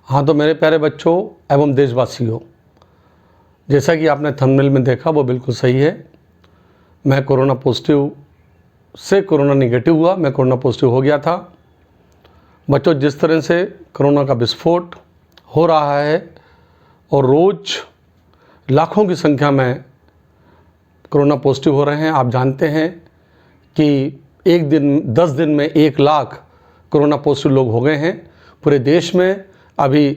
हाँ, तो मेरे प्यारे बच्चों एवं देशवासियों, जैसा कि आपने थंबनेल में देखा वो बिल्कुल सही है। मैं कोरोना पॉजिटिव से कोरोना निगेटिव हुआ, मैं कोरोना पॉजिटिव हो गया था। बच्चों, जिस तरह से कोरोना का विस्फोट हो रहा है और रोज़ लाखों की संख्या में कोरोना पॉजिटिव हो रहे हैं, आप जानते हैं कि एक दिन 10 दिन में 1 लाख कोरोना पॉजिटिव लोग हो गए हैं पूरे देश में। अभी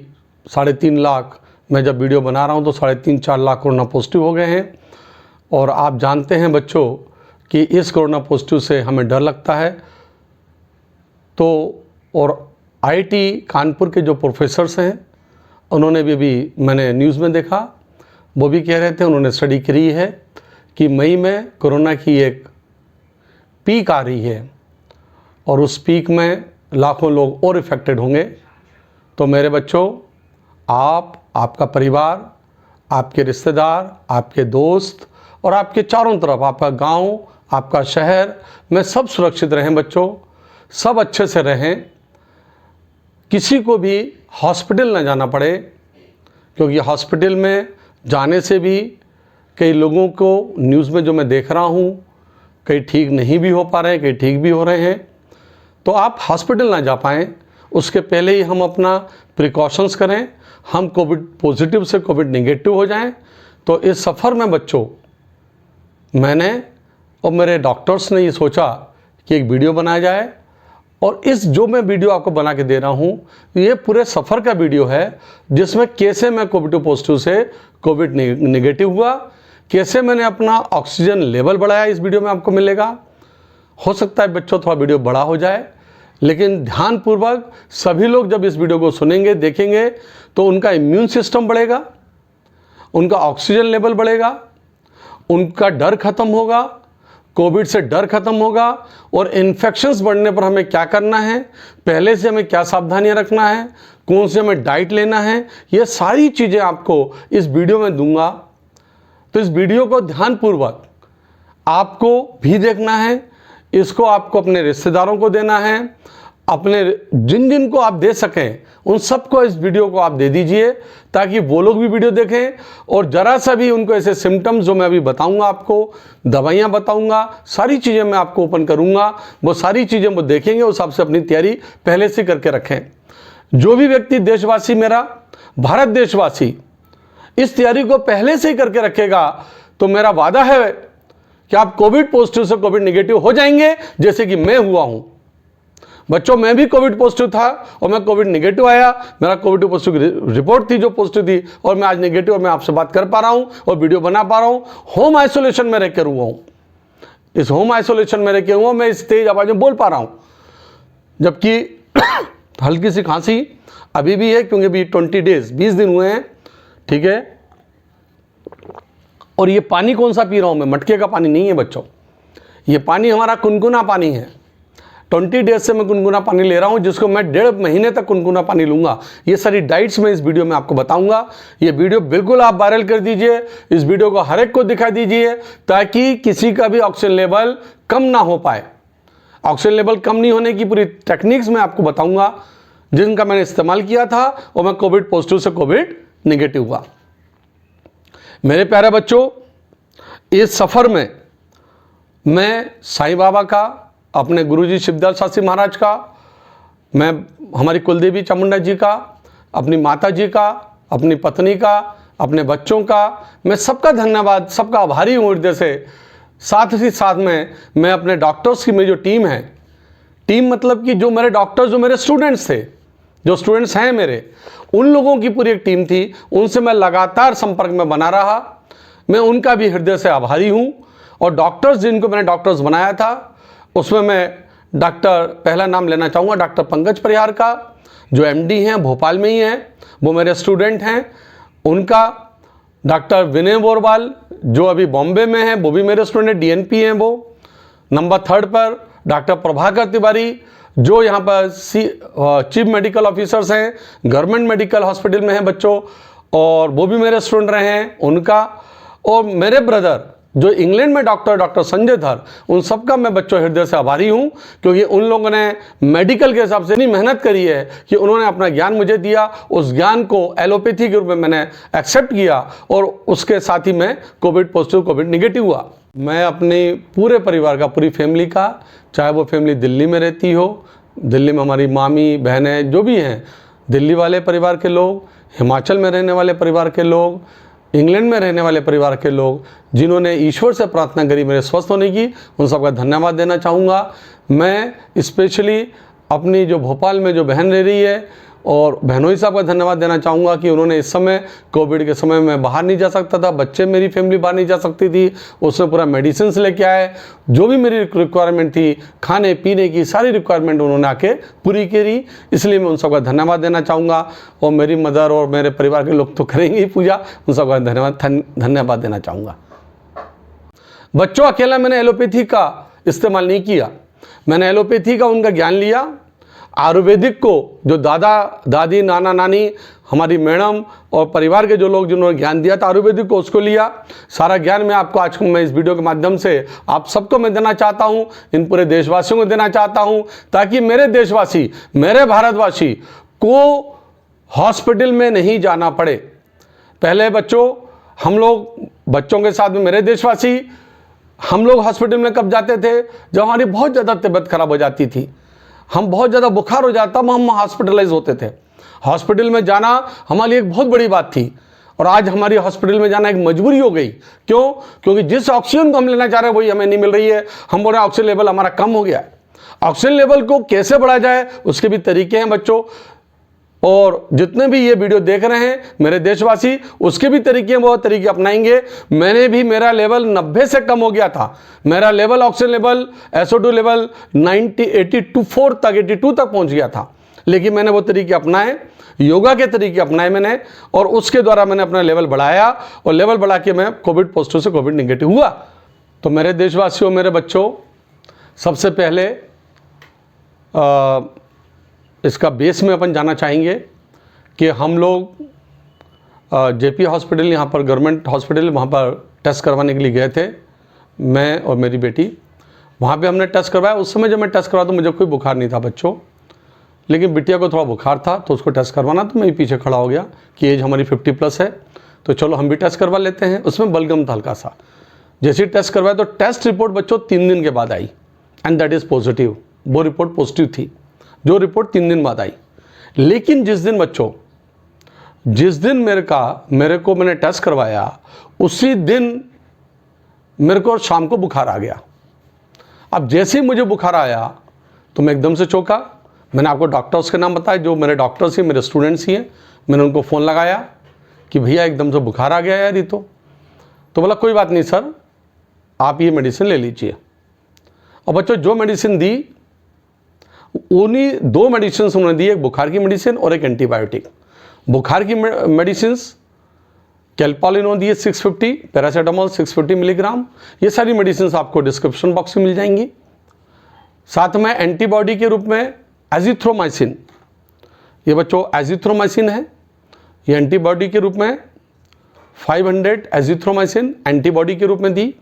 3.5 लाख, मैं जब वीडियो बना रहा हूं तो 3.5-4 लाख कोरोना पॉजिटिव हो गए हैं। और आप जानते हैं बच्चों कि इस कोरोना पॉजिटिव से हमें डर लगता है। तो और आईआईटी कानपुर के जो प्रोफेसर्स हैं उन्होंने भी मैंने न्यूज़ में देखा, वो भी कह रहे थे, उन्होंने स्टडी करी है कि मई में कोरोना की एक पीक आ रही है और उस पीक में लाखों लोग और इफ़ेक्टेड होंगे। तो मेरे बच्चों, आपका परिवार, आपके रिश्तेदार, आपके दोस्त और आपके चारों तरफ, आपका गांव, आपका शहर में सब सुरक्षित रहें बच्चों, सब अच्छे से रहें। किसी को भी हॉस्पिटल न जाना पड़े, क्योंकि हॉस्पिटल में जाने से भी कई लोगों को न्यूज़ में जो मैं देख रहा हूँ, कई ठीक नहीं भी हो पा रहे हैं, कई ठीक भी हो रहे हैं। तो आप हॉस्पिटल ना जा पाएँ उसके पहले ही हम अपना प्रिकॉशंस करें, हम कोविड पॉजिटिव से कोविड नेगेटिव हो जाएं। तो इस सफ़र में बच्चों, मैंने और मेरे डॉक्टर्स ने ये सोचा कि एक वीडियो बनाया जाए, और इस जो मैं वीडियो आपको बना के दे रहा हूँ ये पूरे सफ़र का वीडियो है, जिसमें कैसे मैं कोविड पॉजिटिव से कोविड नेगेटिव हुआ, कैसे मैंने अपना ऑक्सीजन लेवल बढ़ाया, इस वीडियो में आपको मिलेगा। हो सकता है बच्चों थोड़ा वीडियो बड़ा हो जाए, लेकिन ध्यानपूर्वक सभी लोग जब इस वीडियो को सुनेंगे, देखेंगे, तो उनका इम्यून सिस्टम बढ़ेगा, उनका ऑक्सीजन लेवल बढ़ेगा, उनका डर खत्म होगा, कोविड से डर खत्म होगा। और इन्फेक्शंस बढ़ने पर हमें क्या करना है, पहले से हमें क्या सावधानियां रखना है, कौन से हमें डाइट लेना है, ये सारी चीज़ें आपको इस वीडियो में दूंगा। तो इस वीडियो को ध्यानपूर्वक आपको भी देखना है, इसको आपको अपने रिश्तेदारों को देना है, अपने जिन को आप दे सकें उन सबको इस वीडियो को आप दे दीजिए, ताकि वो लोग भी वीडियो देखें। और ज़रा सा भी उनको ऐसे सिम्टम्स जो मैं अभी बताऊंगा, आपको दवाइयाँ बताऊंगा, सारी चीज़ें मैं आपको ओपन करूंगा, वो सारी चीज़ें वो देखेंगे, उस हिसाब से अपनी तैयारी पहले से करके रखें। जो भी व्यक्ति देशवासी, मेरा भारत देशवासी, इस तैयारी को पहले से ही करके रखेगा, तो मेरा वादा है कि आप कोविड पॉजिटिव से कोविड नेगेटिव हो जाएंगे, जैसे कि मैं हुआ हूं। बच्चों, मैं भी कोविड पॉजिटिव था और मैं कोविड नेगेटिव आया, मेरा कोविड पॉजिटिव रिपोर्ट थी जो पॉजिटिव थी, और मैं आज नेगेटिव, और मैं आपसे बात कर पा रहा हूं और वीडियो बना पा रहा हूं। होम आइसोलेशन में रहकर हुआ हूं, इस होम आइसोलेशन में रहकर हुआ, मैं इस तेज आवाज में बोल पा रहा हूं, जबकि हल्की सी खांसी अभी भी है, क्योंकि अभी 20 दिन हुए हैं, ठीक है। और ये पानी कौन सा पी रहा हूं मैं, मटके का पानी नहीं है बच्चों, ये पानी हमारा गुनगुना पानी है। 20 डेज से मैं गुनगुना पानी ले रहा हूं, जिसको मैं 1.5 महीने तक गुनगुना पानी लूंगा। ये सारी डाइट्स मैं इस वीडियो में आपको बताऊंगा। ये वीडियो बिल्कुल आप वायरल कर दीजिए, इस वीडियो को हर एक को दिखा दीजिए, ताकि किसी का भी ऑक्सीजन लेवल कम ना हो पाए। ऑक्सीजन लेवल कम नहीं होने की पूरी टेक्निक्स मैं आपको बताऊंगा, जिनका मैंने इस्तेमाल किया था और मैं कोविड पॉजिटिव से कोविड नेगेटिव हुआ। मेरे प्यारे बच्चों, इस सफ़र में मैं साईं बाबा का, अपने गुरुजी शिवदयाल शास्त्री महाराज का, मैं हमारी कुलदेवी चामुंडा जी का, अपनी माता जी का, अपनी पत्नी का, अपने बच्चों का, मैं सबका धन्यवाद, सबका आभारी हूँ हृदय से। साथ ही साथ में मैं अपने डॉक्टर्स की, मेरी जो टीम है, टीम मतलब कि जो मेरे डॉक्टर्स, जो मेरे स्टूडेंट्स थे, जो स्टूडेंट्स हैं मेरे, उन लोगों की पूरी एक टीम थी, उनसे मैं लगातार संपर्क में बना रहा, मैं उनका भी हृदय से आभारी हूँ। और डॉक्टर्स, जिनको मैंने डॉक्टर्स बनाया था, उसमें मैं डॉक्टर, पहला नाम लेना चाहूँगा डॉक्टर पंकज परिहार का, जो एमडी हैं, भोपाल में ही हैं, वो मेरे स्टूडेंट हैं। उनका डॉक्टर विनय बोरवाल, जो अभी बॉम्बे में हैं, वो भी मेरे स्टूडेंट, डीएनपी हैं वो। नंबर 3 पर डॉक्टर प्रभाकर तिवारी, जो यहाँ पर चीफ मेडिकल ऑफिसर्स हैं, गवर्नमेंट मेडिकल हॉस्पिटल में हैं बच्चों, और वो भी मेरे स्टूडेंट रहे हैं, उनका। और मेरे ब्रदर, जो इंग्लैंड में डॉक्टर संजय धर, उन सबका मैं बच्चों हृदय से आभारी हूँ, क्योंकि उन लोगों ने मेडिकल के हिसाब से इतनी मेहनत करी है कि उन्होंने अपना ज्ञान मुझे दिया, उस ज्ञान को एलोपैथी के रूप में मैंने एक्सेप्ट किया और उसके साथ ही मैं कोविड पॉजिटिव कोविड निगेटिव हुआ। मैं अपने पूरे परिवार का, पूरी फैमिली का, चाहे वो फैमिली दिल्ली में रहती हो, दिल्ली में हमारी मामी बहनें जो भी हैं, दिल्ली वाले परिवार के लोग, हिमाचल में रहने वाले परिवार के लोग, इंग्लैंड में रहने वाले परिवार के लोग, जिन्होंने ईश्वर से प्रार्थना करी मेरे स्वस्थ होने की, उन सबका धन्यवाद देना चाहूँगा। मैं स्पेशली अपनी जो भोपाल में जो बहन रह रही है और बहनोई साहब का धन्यवाद देना चाहूँगा कि उन्होंने इस समय कोविड के समय में बाहर नहीं जा सकता था, बच्चे मेरी फैमिली बाहर नहीं जा सकती थी, उसमें पूरा मेडिसिन लेके आए, जो भी मेरी रिक्वायरमेंट थी खाने पीने की सारी रिक्वायरमेंट उन्होंने आके पूरी करी, इसलिए मैं उन सबका धन्यवाद देना चाहूँगा। और मेरी मदर और मेरे परिवार के लोग तो करेंगे ही पूजा, उन सबका धन्यवाद देना चाहूँगा। बच्चों, अकेला मैंने एलोपैथी का इस्तेमाल नहीं किया, मैंने एलोपैथी का उनका ज्ञान लिया, आयुर्वेदिक को जो दादा दादी नाना नानी हमारी मैडम और परिवार के जो लोग जिन्होंने ज्ञान दिया था आयुर्वेदिक को, उसको लिया। सारा ज्ञान मैं आपको आज मैं इस वीडियो के माध्यम से आप सबको मैं देना चाहता हूँ, इन पूरे देशवासियों को देना चाहता हूँ, ताकि मेरे देशवासी, मेरे भारतवासी को हॉस्पिटल में नहीं जाना पड़े। पहले बच्चों, हम लोग बच्चों के साथ में मेरे देशवासी, हम लोग हॉस्पिटल में कब जाते थे? जब हमारी बहुत ज़्यादा तबीयत खराब हो जाती थी, हम बहुत ज़्यादा बुखार हो जाता, हम हॉस्पिटलाइज होते थे। हॉस्पिटल में जाना हमारे लिए एक बहुत बड़ी बात थी, और आज हमारी हॉस्पिटल में जाना एक मजबूरी हो गई। क्यों? क्योंकि जिस ऑक्सीजन को हम लेना चाह रहे हैं वही हमें नहीं मिल रही है। हम बोल रहे हैं ऑक्सीजन लेवल हमारा कम हो गया है। ऑक्सीजन लेवल को कैसे बढ़ाया जाए उसके भी तरीके हैं बच्चों, और जितने भी ये वीडियो देख रहे हैं मेरे देशवासी, उसके भी तरीके हैं, वो तरीके अपनाएंगे। मैंने भी, मेरा लेवल 90 से कम हो गया था, मेरा level oxygen level SO2 level 82 तक पहुंच गया था, लेकिन मैंने वो तरीके अपनाए, योगा के तरीके अपनाए मैंने, और उसके द्वारा मैंने अपना लेवल बढ़ाया, और लेवल बढ़ा के मैं कोविड पॉजिटिव से कोविड निगेटिव हुआ। तो मेरे देशवासियों, मेरे बच्चों, सबसे पहले इसका बेस में अपन जाना चाहेंगे कि हम लोग JP हॉस्पिटल, यहाँ पर गवर्नमेंट हॉस्पिटल, वहाँ पर टेस्ट करवाने के लिए गए थे, मैं और मेरी बेटी। वहाँ पे हमने टेस्ट करवाया। उस समय जब मैं टेस्ट करवाया तो मुझे कोई बुखार नहीं था बच्चों, लेकिन बिटिया को थोड़ा बुखार था, तो उसको टेस्ट करवाना, तो मैं भी पीछे खड़ा हो गया कि एज हमारी 50+ है, तो चलो हम भी टेस्ट करवा लेते हैं। उसमें बलगम था हल्का सा। जैसे ही टेस्ट करवाया तो टेस्ट रिपोर्ट बच्चों 3 दिन के बाद आई, एंड दैट इज़ पॉजिटिव। वो रिपोर्ट पॉजिटिव थी, जो रिपोर्ट 3 दिन बाद आई। लेकिन जिस दिन बच्चों, जिस दिन मेरे को मैंने टेस्ट करवाया, उसी दिन मेरे को शाम को बुखार आ गया। अब जैसे ही मुझे बुखार आया तो मैं एकदम से चौंका। मैंने आपको डॉक्टर्स के नाम बताए, जो मेरे डॉक्टर्स ही मेरे स्टूडेंट्स ही हैं। मैंने उनको फ़ोन लगाया कि भैया एकदम से बुखार आ गया यार ये तो बोला कोई बात नहीं सर, आप ये मेडिसिन ले लीजिए। और बच्चों, जो मेडिसिन दी, उन्हीं 2 मेडिसिन उन्होंने दी, एक बुखार की मेडिसिन और एक एंटीबायोटिक। बुखार की मेडिसिन कैल्पोलिन दी है 650, पैरासीटामोल 650 मिलीग्राम। ये सारी मेडिसिन आपको डिस्क्रिप्शन बॉक्स में मिल जाएंगी। साथ में एंटीबॉडी के रूप में एजिथ्रोमाइसिन, ये बच्चों एजिथ्रोमाइसिन है, ये एंटीबॉडी के रूप में 500 एजिथ्रोमाइसिन एंटीबॉडी के रूप में दी,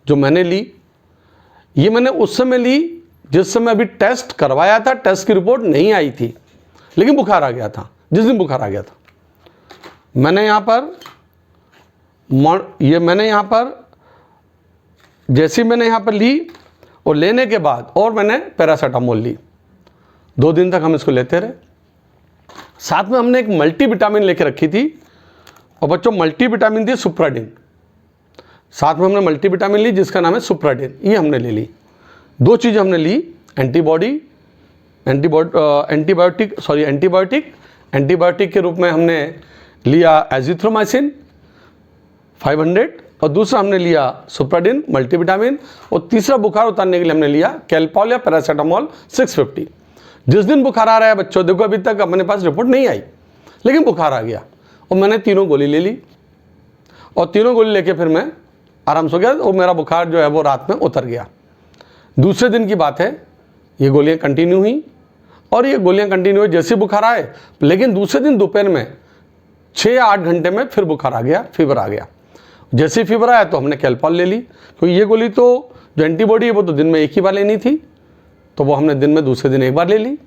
जो मैंने ली। ये मैंने उस समय ली जिस समय अभी टेस्ट करवाया था, टेस्ट की रिपोर्ट नहीं आई थी, लेकिन बुखार आ गया था। जिस दिन बुखार आ गया था, मैंने यहाँ पर जैसे मैंने यहाँ पर ली, और लेने के बाद और मैंने पैरासीटामोल ली। 2 दिन तक हम इसको लेते रहे। साथ में हमने एक मल्टीविटामिन लेके रखी थी, और बच्चों मल्टीविटामिन थी सुप्राडिन। साथ में हमने मल्टीविटामिन ली जिसका नाम है सुप्राडिन, ये हमने ले ली। 2 चीज़ें हमने ली, एंटीबायोटिक के रूप में हमने लिया एजिथ्रोमाइसिन 500, और दूसरा हमने लिया सुप्राडिन मल्टीविटामिन, और तीसरा बुखार उतारने के लिए हमने लिया कैल्पोल या पैरासीटामोल 650। जिस दिन बुखार आ रहा है बच्चों, देखो अभी तक अपने पास रिपोर्ट नहीं आई, लेकिन बुखार आ गया, और मैंने 3 गोली ले ली, और 3 गोली लेके फिर मैं आराम से हो गया, और मेरा बुखार जो है वो रात में उतर गया। दूसरे दिन की बात है, ये गोलियां कंटिन्यू हुई, और ये गोलियां कंटिन्यू हुई जैसे बुखार आए, लेकिन दूसरे दिन दोपहर में 6 या 8 घंटे में फिर बुखार आ गया, फीवर आ गया। जैसे फीवर आया तो हमने कैलपॉल ले ली, क्योंकि ये गोली तो जो एंटीबॉडी है वो तो दिन में एक ही बार लेनी थी, तो वो हमने दिन में दूसरे दिन एक बार ले ली।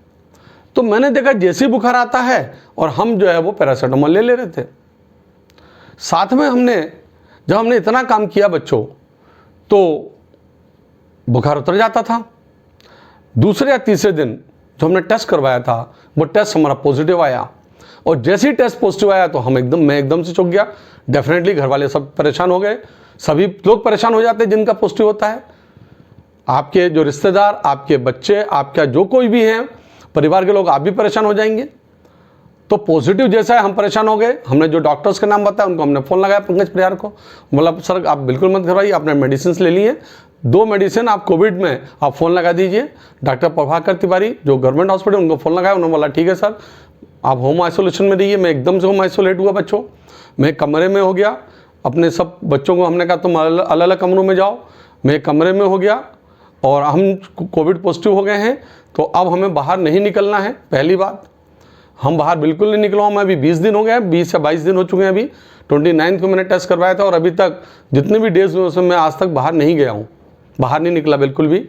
तो मैंने देखा जैसे ही बुखार आता है और हम जो है वो पैरासीटामोल ले रहे थे। साथ में जब हमने इतना काम किया बच्चों, तो बुखार उतर जाता था। दूसरे या तीसरे दिन जो हमने टेस्ट करवाया था वो टेस्ट हमारा पॉजिटिव आया, और जैसे ही टेस्ट पॉजिटिव आया तो मैं एकदम से चौंक गया। डेफिनेटली घर वाले सब परेशान हो गए, सभी लोग परेशान हो जाते हैं जिनका पॉजिटिव होता है। आपके जो रिश्तेदार, आपके बच्चे, आपका जो कोई भी है परिवार के लोग, आप भी परेशान हो जाएंगे। तो पॉजिटिव जैसा है हम परेशान हो गए। हमने जो डॉक्टर्स का नाम बताया उनको हमने फ़ोन लगाया, पंकज परिहार को, बोला सर आप बिल्कुल मत घबराइए, आपने मेडिसिन ले ली है, 2 मेडिसिन आप कोविड में आप फ़ोन लगा दीजिए। डॉक्टर प्रभाकर तिवारी जो गवर्नमेंट हॉस्पिटल, उनको फ़ोन लगाया, उन्होंने बोला ठीक है सर आप होम आइसोलेशन में रहिए। मैं एकदम से होम आइसोलेट हुआ बच्चों, मैं कमरे में हो गया। अपने सब बच्चों को हमने कहा तुम अलग अलग कमरों में जाओ, मैं कमरे में हो गया, और हम कोविड पॉजिटिव हो गए हैं, तो अब हमें बाहर नहीं निकलना है। पहली बात, हम बाहर बिल्कुल नहीं निकला हूँ मैं, अभी 20 दिन हो गए हैं, 20 या 22 दिन हो चुके हैं। अभी 29 को मैंने टेस्ट करवाया था, और अभी तक जितने भी डेज हुए उसमें मैं आज तक बाहर नहीं गया हूँ, बाहर नहीं निकला बिल्कुल भी।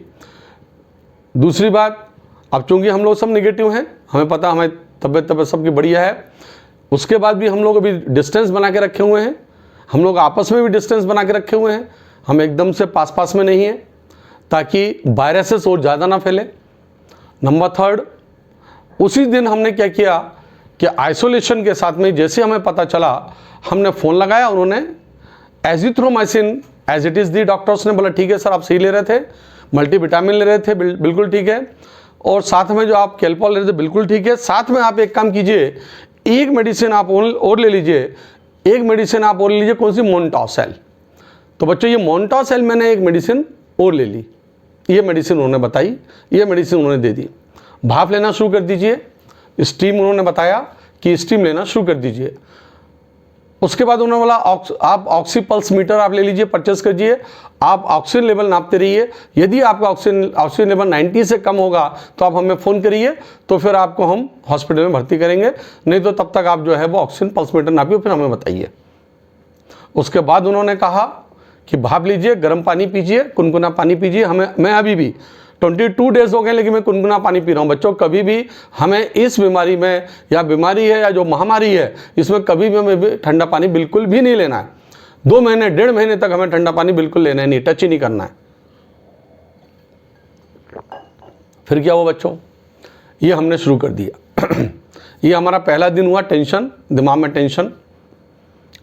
दूसरी बात, अब चूंकि हम लोग सब निगेटिव हैं, हमें पता हमारी तबीयत सबकी बढ़िया है, उसके बाद भी हम लोग अभी डिस्टेंस बना के रखे हुए हैं, हम लोग आपस में भी डिस्टेंस बना के रखे हुए हैं, हम एकदम से पास में नहीं हैं ताकि वायरसेस और ज़्यादा ना फैले। नंबर 3, उसी दिन हमने क्या किया कि आइसोलेशन के साथ में जैसे हमें पता चला, हमने फ़ोन लगाया, उन्होंने एजिथ्रोमाइसिन एज इट इज़ दी। डॉक्टर्स ने बोला ठीक है सर आप सही ले रहे थे, मल्टीविटामिन ले रहे थे बिल्कुल ठीक है, और साथ में जो आप कैलपॉल ले रहे थे बिल्कुल ठीक है। साथ में आप एक काम कीजिए, एक मेडिसिन आप और ले लीजिए, एक मेडिसिन आप और ले लीजिए। कौन सी? मोन्टासेल। तो बच्चों ये मोन्टासेल मैंने एक मेडिसिन और ले ली, ये मेडिसिन उन्होंने बताई, ये मेडिसिन उन्होंने दे दी। भाप लेना शुरू कर दीजिए, स्टीम उन्होंने बताया कि स्टीम लेना शुरू कर दीजिए। उसके बाद उन्होंने बोला आप ऑक्सी पल्स मीटर आप ले लीजिए, परचेस कीजिए, आप ऑक्सीजन लेवल नापते रहिए। यदि आपका ऑक्सीजन लेवल 90 से कम होगा तो आप हमें फ़ोन करिए, तो फिर आपको हम हॉस्पिटल में भर्ती करेंगे, नहीं तो तब तक आप जो है वो ऑक्सीजन पल्स मीटर नापिए, फिर हमें बताइए। उसके बाद उन्होंने कहा कि भाप लीजिए, गर्म पानी पीजिए, कुनकुना पानी पीजिए। मैं अभी भी 22 डेज हो गए लेकिन मैं कुनकुना पानी पी रहा हूँ। बच्चों कभी भी हमें इस बीमारी में, या बीमारी है या जो महामारी है, इसमें कभी भी हमें ठंडा पानी बिल्कुल भी नहीं लेना है। 2 महीने 1.5 महीने तक हमें ठंडा पानी बिल्कुल लेना है नहीं, टच ही नहीं करना है। फिर क्या हुआ बच्चों, ये हमने शुरू कर दिया। ये हमारा पहला दिन हुआ, टेंशन, दिमाग में टेंशन,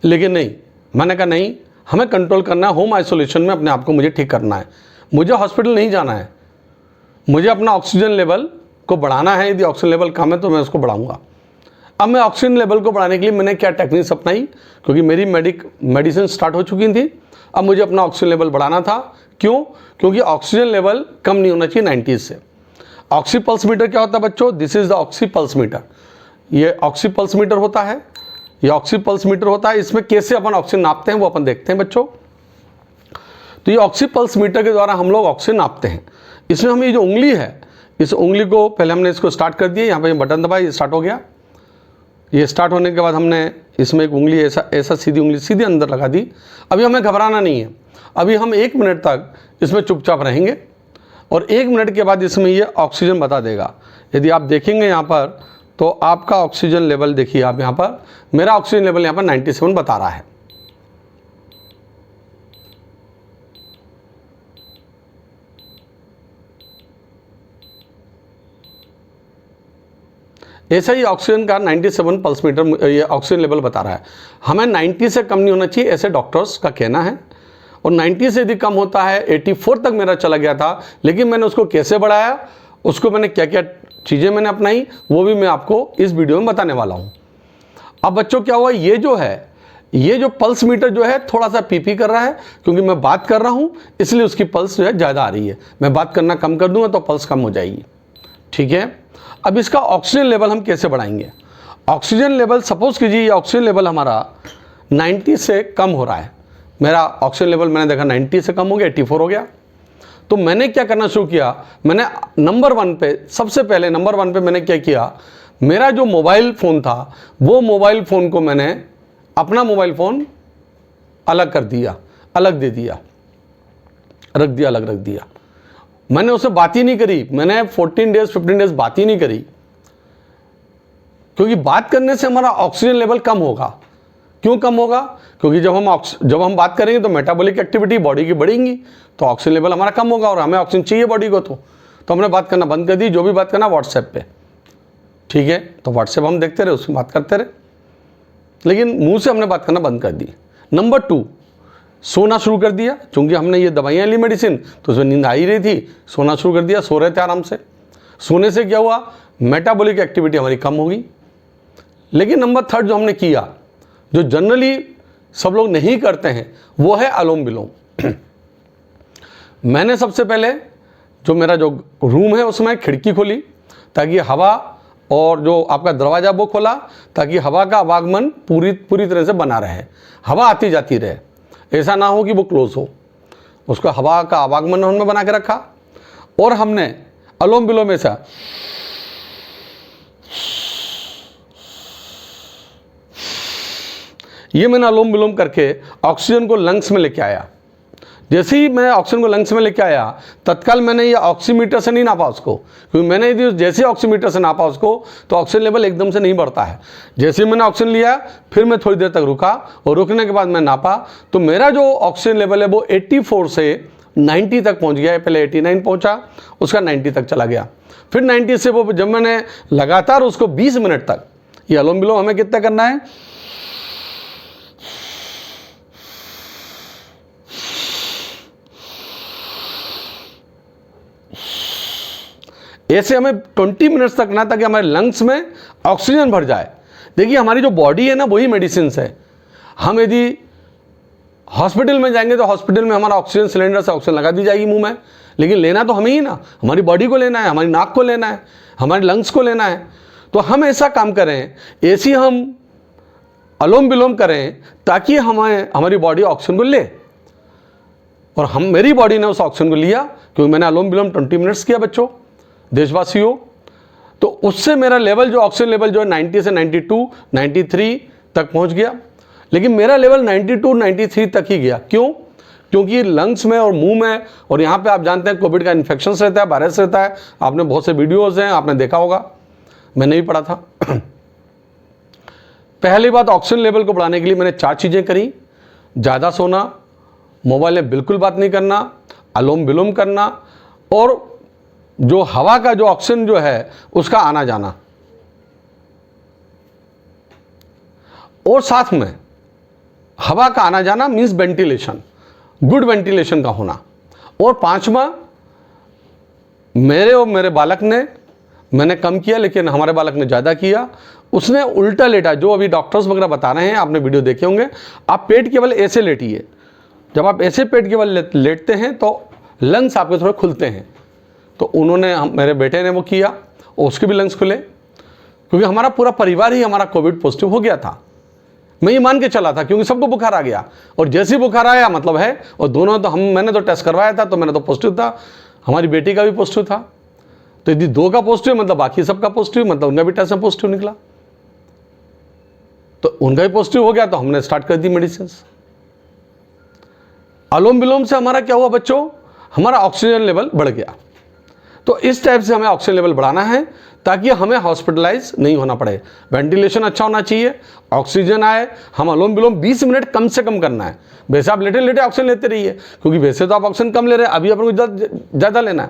लेकिन नहीं, मैंने कहा नहीं, हमें कंट्रोल करना है, होम आइसोलेशन में अपने आप को मुझे ठीक करना है, मुझे हॉस्पिटल नहीं जाना है, मुझे अपना ऑक्सीजन लेवल को बढ़ाना है। यदि ऑक्सीजन लेवल कम है तो मैं उसको बढ़ाऊंगा। अब मैं ऑक्सीजन लेवल को बढ़ाने के लिए मैंने क्या टेक्निक्स अपनाई, क्योंकि मेरी मेडिसिन स्टार्ट हो चुकी थी, अब मुझे अपना ऑक्सीजन लेवल बढ़ाना था। क्यों? क्योंकि ऑक्सीजन लेवल कम नहीं होना चाहिए 90 से। ऑक्सी पल्स मीटर क्या होता है बच्चों? This is the oxy pulse meter. ये ऑक्सी पल्स मीटर होता है, ये ऑक्सी पल्स मीटर होता है। इसमें कैसे अपन ऑक्सीजन नापते हैं वो अपन देखते हैं बच्चों। तो ये ऑक्सी पल्स मीटर के द्वारा हम लोग ऑक्सीजन नापते हैं। इसमें हम ये जो उंगली है, इस उंगली को पहले हमने इसको स्टार्ट कर दिया, यहाँ पे बटन दबाया, ये स्टार्ट हो गया। ये स्टार्ट होने के बाद हमने इसमें एक उंगली ऐसा सीधी उंगली सीधी अंदर लगा दी। अभी हमें घबराना नहीं है, अभी हम 1 मिनट तक इसमें चुपचाप रहेंगे, और 1 मिनट के बाद इसमें ये ऑक्सीजन बता देगा। यदि आप देखेंगे यहाँ पर, तो आपका ऑक्सीजन लेवल देखिए, आप यहाँ पर, मेरा ऑक्सीजन लेवल यहाँ पर 97 बता रहा है। ऐसा ही ऑक्सीजन का 97 पल्स मीटर ये ऑक्सीजन लेवल बता रहा है। हमें 90 से कम नहीं होना चाहिए, ऐसे डॉक्टर्स का कहना है, और 90 से यदि कम होता है, 84 तक मेरा चला गया था, लेकिन मैंने उसको कैसे बढ़ाया, उसको मैंने क्या क्या चीज़ें मैंने अपनाई, वो भी मैं आपको इस वीडियो में बताने वाला हूँ। अब बच्चों क्या हुआ, ये जो पल्स मीटर जो है थोड़ा सा पीपी कर रहा है, क्योंकि मैं बात कर रहा हूँ इसलिए उसकी पल्स जो है ज़्यादा आ रही है। मैं बात करना कम कर दूंगा तो पल्स कम हो जाएगी, ठीक है। अब इसका ऑक्सीजन लेवल हम कैसे बढ़ाएंगे? ऑक्सीजन लेवल, सपोज कीजिए ये ऑक्सीजन लेवल हमारा 90 से कम हो रहा है, मेरा ऑक्सीजन लेवल मैंने देखा 90 से कम हो गया, 84 हो गया। तो मैंने क्या करना शुरू किया, मैंने नंबर 1 पे, सबसे पहले नंबर 1 पे मैंने क्या किया, मेरा जो मोबाइल फ़ोन था वो मोबाइल फ़ोन को मैंने, अपना मोबाइल फ़ोन अलग कर दिया, अलग दे दिया, रख दिया, अलग रख दिया। मैंने उससे बात ही नहीं करी, मैंने 14 डेज 15 डेज बात ही नहीं करी, क्योंकि बात करने से हमारा ऑक्सीजन लेवल कम होगा। क्यों कम होगा? क्योंकि जब हम बात करेंगे तो मेटाबॉलिक एक्टिविटी बॉडी की बढ़ेगी, तो ऑक्सीजन लेवल हमारा कम होगा और हमें ऑक्सीजन चाहिए बॉडी को। तो हमने बात करना बंद कर दी, जो भी बात करना व्हाट्सएप पे, ठीक है। तो व्हाट्सएप हम देखते रहे, उसमें बात करते रहे, लेकिन मुंह से हमने बात करना बंद कर दी। नंबर 2, सोना शुरू कर दिया। चूंकि हमने ये दवाइयाँ ली मेडिसिन, तो उसमें नींद आ ही रही थी, सोना शुरू कर दिया, सो रहे थे आराम से। सोने से क्या हुआ? मेटाबॉलिक एक्टिविटी हमारी कम होगी। लेकिन नंबर 3 जो हमने किया, जो जनरली सब लोग नहीं करते हैं, वो है अनुलोम विलोम। मैंने सबसे पहले जो मेरा जो रूम है उसमें खिड़की खोली, ताकि हवा, और जो आपका दरवाज़ा वो खोला, ताकि हवा का आवागमन पूरी तरह से बना रहे, हवा आती जाती रहे, ऐसा ना हो कि वो क्लोज हो। उसको हवा का आवागमन हमने बना के रखा। और हमने अनुलोम विलोम ऐसा ये मैंने अनुलोम विलोम करके ऑक्सीजन को लंग्स में लेके आया। जैसे ही मैं ऑक्सीजन को लंग्स में लेके आया, तत्काल मैंने ये ऑक्सीमीटर से नहीं नापा उसको, क्योंकि मैंने यदि जैसे ऑक्सीमीटर से नापा उसको तो ऑक्सीजन लेवल एकदम से नहीं बढ़ता है। जैसे ही मैंने ऑक्सीजन लिया, फिर मैं थोड़ी देर तक रुका, और रुकने के बाद मैं नापा, तो मेरा जो ऑक्सीजन लेवल है वो 84 से 90 तक पहुँच गया है। पहले 89 पहुँचा, उसका 90 तक चला गया, फिर 90 से वो जब मैंने लगातार उसको 20 मिनट तक, ये अनुलोम विलोम हमें कितना करना है, ऐसे हमें 20 मिनट्स तक ना, ताकि हमारे लंग्स में ऑक्सीजन भर जाए। देखिए हमारी जो बॉडी है ना, वही मेडिसिन है। हम यदि हॉस्पिटल में जाएंगे तो हॉस्पिटल में हमारा ऑक्सीजन सिलेंडर से ऑक्सीजन लगा दी जाएगी मुंह में, लेकिन लेना तो हमें ही ना, हमारी बॉडी को लेना है, हमारी नाक को लेना है, हमारे लंग्स को लेना है। तो हम ऐसा काम करें, ऐसी हम अनुलोम विलोम करें, ताकि हमारी बॉडी ऑक्सीजन को ले, और मेरी बॉडी ने उस ऑक्सीजन को लिया, क्योंकि मैंने अनुलोम विलोम 20 मिनट्स किया बच्चों, देशवासियों। तो उससे मेरा लेवल, जो ऑक्सीजन लेवल जो है 90 से 92 93 तक पहुंच गया। लेकिन मेरा लेवल 92 93 तक ही गया। क्यों? क्योंकि लंग्स में और मुंह में, और यहाँ पे आप जानते हैं कोविड का इन्फेक्शन रहता है, वायरस रहता है। आपने बहुत से वीडियोज हैं, आपने देखा होगा, मैंने भी पढ़ा था। पहली बात, ऑक्सीजन लेवल को बढ़ाने के लिए मैंने 4 चीज़ें करी। ज़्यादा सोना, मोबाइल में बिल्कुल बात नहीं करना, अनुलोम विलोम करना, और जो हवा का जो ऑक्सीजन जो है उसका आना जाना, और साथ में हवा का आना जाना मीन्स वेंटिलेशन, गुड वेंटिलेशन का होना। और 5वां, मेरे और मेरे बालक ने, मैंने कम किया लेकिन हमारे बालक ने ज़्यादा किया, उसने उल्टा लेटा। जो अभी डॉक्टर्स वगैरह बता रहे हैं, आपने वीडियो देखे होंगे, आप पेट केवल ऐसे लेटिए। जब आप ऐसे पेट केवल लेटते हैं तो लंग्स आपके थोड़े खुलते हैं। तो उन्होंने, मेरे बेटे ने वो किया, और उसके भी लंग्स खुले, क्योंकि हमारा पूरा परिवार ही हमारा कोविड पॉजिटिव हो गया था। मैं ये मान के चला था, क्योंकि सबको बुखार आ गया, और जैसे ही बुखार आया मतलब है, और दोनों तो मैंने तो टेस्ट करवाया था, तो मैंने तो पॉजिटिव था, हमारी बेटी का भी पॉजिटिव था। तो यदि 2 का पॉजिटिव मतलब बाकी सबका पॉजिटिव, मतलब उनका भी टेस्ट में पॉजिटिव निकला, तो उनका भी पॉजिटिव हो गया। तो हमने स्टार्ट कर दी मेडिसिन। अनुलोम विलोम से हमारा क्या हुआ बच्चों, हमारा ऑक्सीजन लेवल बढ़ गया। तो इस टाइप से हमें ऑक्सीजन लेवल बढ़ाना है, ताकि हमें हॉस्पिटलाइज नहीं होना पड़े। वेंटिलेशन अच्छा होना चाहिए, ऑक्सीजन आए। हम अनुलोम विलोम 20 मिनट कम से कम करना है। वैसे आप लेटे लेटे ऑक्सीजन लेते रहिए, क्योंकि वैसे तो आप ऑक्सीजन कम ले रहे हैं, अभी आपको ज़्यादा लेना है।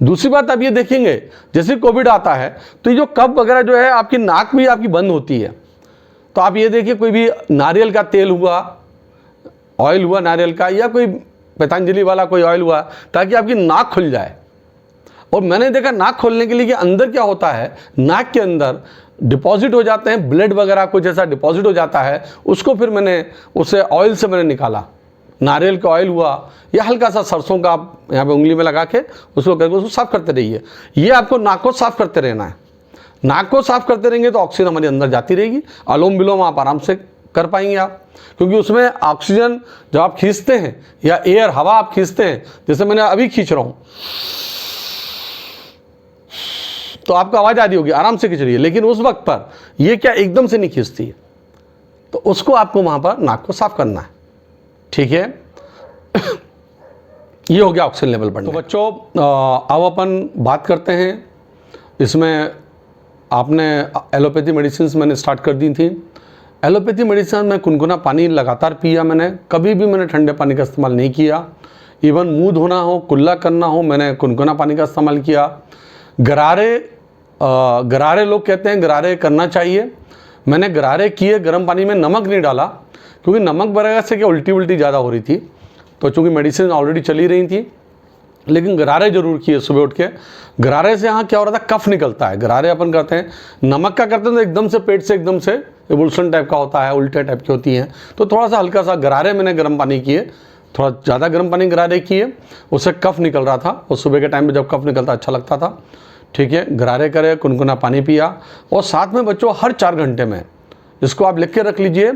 दूसरी बात आप ये देखेंगे, जैसे कोविड आता है तो ये जो कफ वगैरह जो है, आपकी नाक भी आपकी बंद होती है। तो आप ये देखिए, कोई भी नारियल का तेल हुआ, ऑयल हुआ नारियल का, या कोई पतंजलि वाला कोई ऑयल हुआ, ताकि आपकी नाक खुल जाए। और मैंने देखा नाक खोलने के लिए कि अंदर क्या होता है, नाक के अंदर डिपॉजिट हो जाते हैं ब्लड वगैरह, कुछ ऐसा डिपॉजिट हो जाता है। उसको फिर मैंने उसे ऑयल से मैंने निकाला, नारियल का ऑयल हुआ, या हल्का सा सरसों का आप यहाँ पे उंगली में लगा के उसको करके उसको साफ करते रहिए। ये आपको नाक को साफ करते रहना है। नाक को साफ करते रहेंगे तो ऑक्सीजन हमारे अंदर जाती रहेगी। अनुलोम विलोम आप आराम से कर पाएंगे आप, क्योंकि उसमें ऑक्सीजन जब आप खींचते हैं, या एयर हवा आप खींचते हैं, जैसे मैंने अभी खींच रहा हूँ, तो आपको आवाज़ आ रही होगी, आराम से खींच रही है, लेकिन उस वक्त पर ये क्या एकदम से नहीं खींचती है। तो उसको आपको वहाँ पर नाक को साफ करना है। ठीक है। ये हो गया ऑक्सीजन लेवल बढ़ना। तो बच्चों अब अपन बात करते हैं, इसमें आपने एलोपैथी मेडिसिन मैंने स्टार्ट कर दी थी। एलोपैथी मेडिसिन में गुनगुना पानी लगातार पिया मैंने, कभी भी मैंने ठंडे पानी का इस्तेमाल नहीं किया। इवन मुंह धोना हो, कुल्ला करना हो, मैंने गुनगुना पानी का इस्तेमाल किया। गरारे लोग कहते हैं गरारे करना चाहिए, मैंने गरारे किए, गर्म पानी में नमक नहीं डाला, क्योंकि नमक वगैरह से क्या उल्टी ज़्यादा हो रही थी, तो चूँकि मेडिसिन ऑलरेडी चली रही थी। लेकिन गरारे जरूर किए सुबह उठ के। गरारे से यहाँ क्या हो रहा था, कफ निकलता है। गरारे अपन करते हैं, नमक का करते हैं तो एकदम से पेट से एकदम से एबुल्सन टाइप का होता है, उल्टे टाइप की होती हैं। तो थोड़ा सा हल्का सा गरारे मैंने गर्म पानी किए, थोड़ा ज़्यादा गर्म पानी गरारे किए, उससे कफ निकल रहा था। और सुबह के टाइम में जब कफ निकलता अच्छा लगता था। ठीक है, गरारे करे, गुनगुना पानी पिया। और साथ में बच्चों हर 4 घंटे में, इसको आप लिख के रख लीजिए।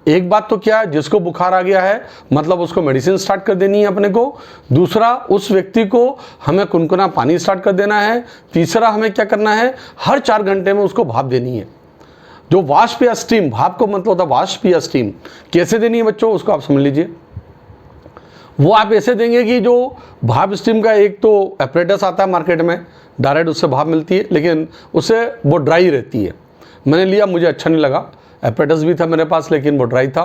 एक बात तो क्या है, जिसको बुखार आ गया है मतलब उसको मेडिसिन स्टार्ट कर देनी है अपने को। दूसरा, उस व्यक्ति को हमें गुनगुना पानी स्टार्ट कर देना है। तीसरा, हमें क्या करना है, हर 4 घंटे में उसको भाप देनी है। जो वाष्प या स्टीम, भाप को मतलब होता है वाष्प या स्टीम। कैसे देनी है बच्चों, उसको आप समझ लीजिए। वो आप ऐसे देंगे कि जो भाप स्टीम का एक तो एपरेटस आता है मार्केट में, डायरेक्ट उससे भाप मिलती है, लेकिन उससे वो ड्राई रहती है। मैंने लिया, मुझे अच्छा नहीं लगा। एपरेटस भी था मेरे पास, लेकिन वो ड्राई था।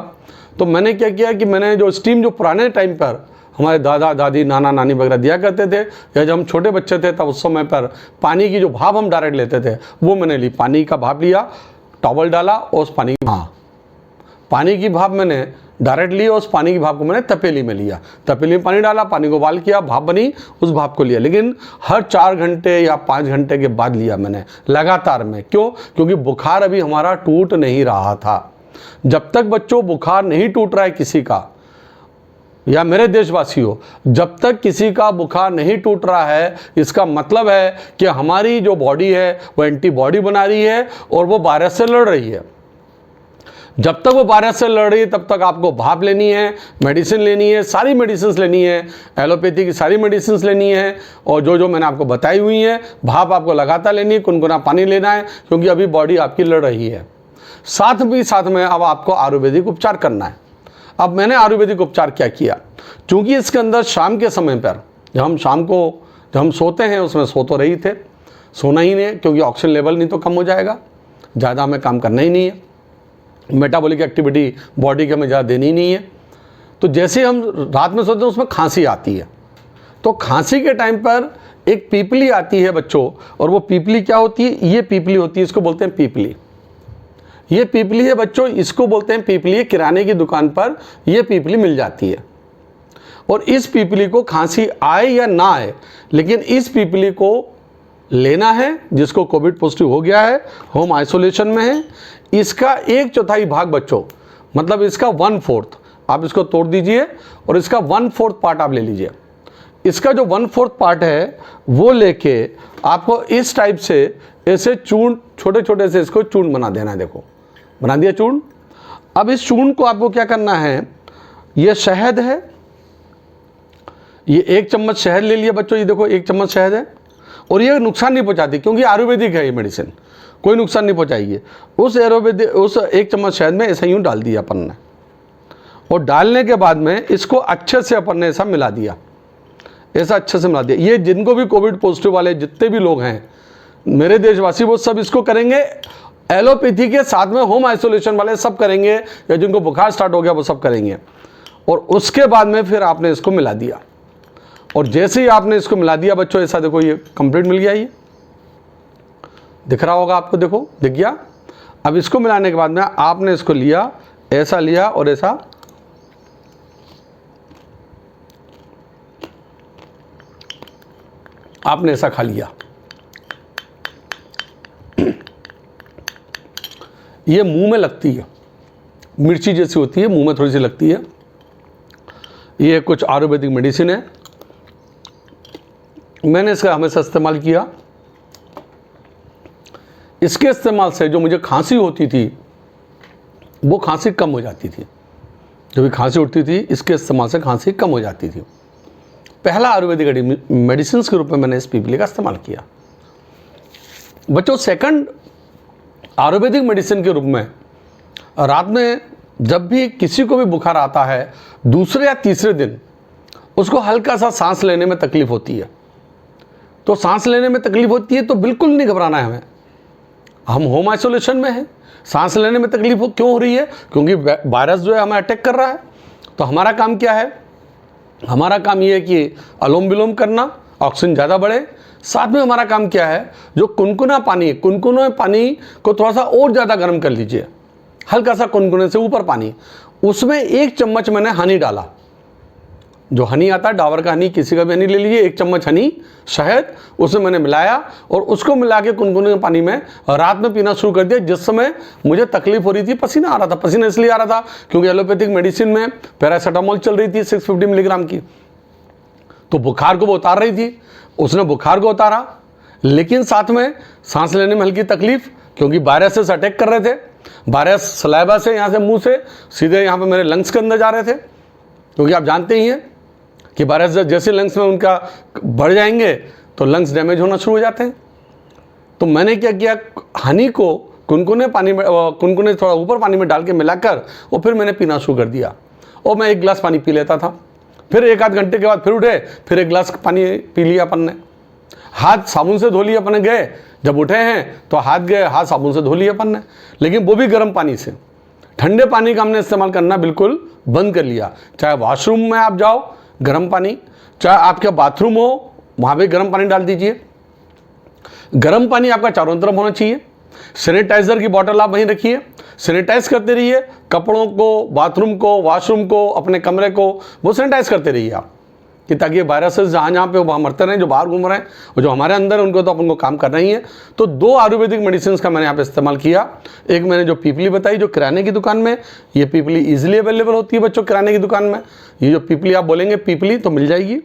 तो मैंने क्या किया कि मैंने जो स्टीम जो पुराने टाइम पर हमारे दादा दादी नाना नानी वगैरह दिया करते थे, या जब हम छोटे बच्चे थे तब उस समय पर पानी की जो भाप हम डायरेक्ट लेते थे वो मैंने ली। पानी का भाप लिया, टॉवल डाला और उस पानी की भाप मैंने डायरेक्ट ली, और उस पानी की भाप को मैंने तपेली में लिया। तपेली में पानी डाला, पानी को उबाल किया, भाप बनी, उस भाप को लिया। लेकिन हर 4 घंटे या 5 घंटे के बाद लिया मैंने, लगातार में। क्यों? क्योंकि बुखार अभी हमारा टूट नहीं रहा था। जब तक बच्चों बुखार नहीं टूट रहा है किसी का, या मेरे देशवासियों, जब तक किसी का बुखार नहीं टूट रहा है, इसका मतलब है कि हमारी जो बॉडी है वो एंटीबॉडी बना रही है और वो वायरस से लड़ रही है। जब तक वो वायरस से लड़ रही है तब तक आपको भाप लेनी है, मेडिसिन लेनी है, सारी मेडिसिन लेनी है, एलोपैथी की सारी मेडिसिन लेनी है। और जो मैंने आपको बताई हुई है, भाप आपको लगातार लेनी है, गुनगुना पानी लेना है, क्योंकि अभी बॉडी आपकी लड़ रही है। साथ में अब आपको आयुर्वेदिक उपचार करना है। अब मैंने आयुर्वेदिक उपचार क्या किया, चूँकि इसके अंदर शाम के समय पर जब हम सोते हैं, उसमें सो तो रही थे, सोना ही नहीं, क्योंकि ऑक्सीजन लेवल नहीं तो कम हो जाएगा, ज़्यादा हमें काम करना ही नहीं है, मेटाबॉलिक एक्टिविटी बॉडी के हमें ज़्यादा देनी ही नहीं है। तो जैसे हम रात में सोते हैं उसमें खांसी आती है, तो खांसी के टाइम पर एक पीपली आती है बच्चों, और वो पीपली क्या होती है, ये पीपली होती है, इसको बोलते हैं पीपली। ये पीपली है बच्चों, इसको बोलते हैं पीपली। किराने की दुकान पर ये पीपली मिल जाती है। और इस पीपली को खांसी आए या ना आए, लेकिन इस पीपली को लेना है। जिसको कोविड पॉजिटिव हो गया है, होम आइसोलेशन में है, इसका 1/4 भाग बच्चों, मतलब इसका 1/4 आप इसको तोड़ दीजिए और इसका 1/4 पार्ट आप ले लीजिए। इसका जो 1/4 पार्ट है वो लेके आपको इस टाइप से ऐसे चूर्ण, छोटे छोटे से इसको चूर्ण बना देना है। देखो, बना दिया चूर्ण। अब इस चूर्ण को आपको क्या करना है, ये शहद है, ये 1 चम्मच शहद ले लिया बच्चों। ये देखो 1 चम्मच शहद है, और ये नुकसान नहीं पहुंचाती, क्योंकि आयुर्वेदिक है ये मेडिसिन, कोई नुकसान नहीं पहुंचाएगी। उस 1 चम्मच शहद में ऐसा यूँ डाल दिया अपन ने, और डालने के बाद में इसको अच्छे से अपन ने ऐसा मिला दिया, ऐसा अच्छे से मिला दिया। ये जिनको भी कोविड पॉजिटिव वाले जितने भी लोग हैं मेरे देशवासी, वो सब इसको करेंगे। एलोपैथी के साथ में होम आइसोलेशन वाले सब करेंगे, या जिनको बुखार स्टार्ट हो गया वो सब करेंगे। और उसके बाद में फिर आपने इसको मिला दिया, और जैसे ही आपने इसको मिला दिया बच्चों, ऐसा देखो ये कंप्लीट मिल गया, ये दिख रहा होगा आपको, देखो दिख गया। अब इसको मिलाने के बाद में आपने इसको लिया, ऐसा लिया और ऐसा आपने ऐसा खा लिया। ये मुंह में लगती है, मिर्ची जैसी होती है, मुंह में थोड़ी सी लगती है। ये कुछ आयुर्वेदिक मेडिसिन है, मैंने इसका हमेशा इस्तेमाल किया। इसके इस्तेमाल से जो मुझे खांसी होती थी वो खांसी कम हो जाती थी। जो भी खांसी उठती थी, इसके इस्तेमाल से खांसी कम हो जाती थी। पहला आयुर्वेदिक मेडिसिन के रूप में मैंने इस पीपली का इस्तेमाल किया बच्चों। सेकंड आयुर्वेदिक मेडिसिन के रूप में रात में जब भी किसी को भी बुखार आता है दूसरे या तीसरे दिन उसको हल्का सा सांस लेने में तकलीफ होती है। तो सांस लेने में तकलीफ होती है तो बिल्कुल नहीं घबराना है हमें। हम होम आइसोलेशन में हैं, सांस लेने में तकलीफ क्यों हो रही है? क्योंकि वायरस जो है हमें अटैक कर रहा है। तो हमारा काम क्या है? हमारा काम ये है कि अनुलोम विलोम करना, ऑक्सीजन ज़्यादा बढ़े। साथ में हमारा काम क्या है? जो कुनकुना पानी को थोड़ा सा और ज़्यादा गर्म कर लीजिए, हल्का सा कुनकुने से ऊपर पानी, उसमें 1 चम्मच मैंने हनी डाला। जो हनी आता है डाबर का हनी, किसी का भी हनी ले लीजिए, 1 चम्मच हनी शहद उसमें मैंने मिलाया और उसको मिला के कुनकुने पानी में रात में पीना शुरू कर दिया। जिस समय मुझे तकलीफ हो रही थी, पसीना आ रहा था, पसीना इसलिए आ रहा था क्योंकि एलोपैथिक मेडिसिन में पैरासीटामोल चल रही थी 650 मिलीग्राम की, तो बुखार को वो उतार रही थी, उसने बुखार को उतारा। लेकिन साथ में सांस लेने में हल्की तकलीफ, क्योंकि वायरसेस अटैक कर रहे थे। वायरस सलाइवा से, यहाँ से मुंह से सीधे यहाँ पे मेरे लंग्स के अंदर जा रहे थे, क्योंकि आप जानते ही हैं कि वायरस जैसे लंग्स में उनका बढ़ जाएंगे तो लंग्स डैमेज होना शुरू हो जाते हैं। तो मैंने क्या किया, हनी को कुनकुने थोड़ा ऊपर पानी में डाल के मिलाकर और फिर मैंने पीना शुरू कर दिया। और मैं 1 गिलास पानी पी लेता था, फिर 1 आध घंटे के बाद फिर उठे, फिर 1 गिलास पानी पी लिया अपन ने। हाथ साबुन से धो लिए अपन गए, जब उठे हैं तो हाथ साबुन से धो लिए अपन ने, लेकिन वो भी गर्म पानी से। ठंडे पानी का हमने इस्तेमाल करना बिल्कुल बंद कर लिया। चाहे वॉशरूम में आप जाओ गर्म पानी, चाहे आपके बाथरूम हो वहाँ भी गर्म पानी डाल दीजिए। गर्म पानी आपका चारों तरफ होना चाहिए। सैनिटाइजर की बोतल आप वहीं रखिए, सैनिटाइज करते रहिए, कपड़ों को, बाथरूम को, वॉशरूम को, अपने कमरे को वो सैनिटाइज करते रहिए आप, कि ताकि वायरसेस जहाँ पे वहाँ मरते रहें, जो बाहर घूम रहे हैं और जो हमारे अंदर उनको तो अपन को काम करना ही है। तो 2 आयुर्वेदिक मेडिसिन का मैंने यहाँ पे इस्तेमाल किया। एक मैंने जो पीपली बताई, जो किराने की दुकान में, ये पीपली ईजिली अवेलेबल होती है बच्चों किराने की दुकान में, ये जो पीपली आप बोलेंगे पीपली तो मिल जाएगी।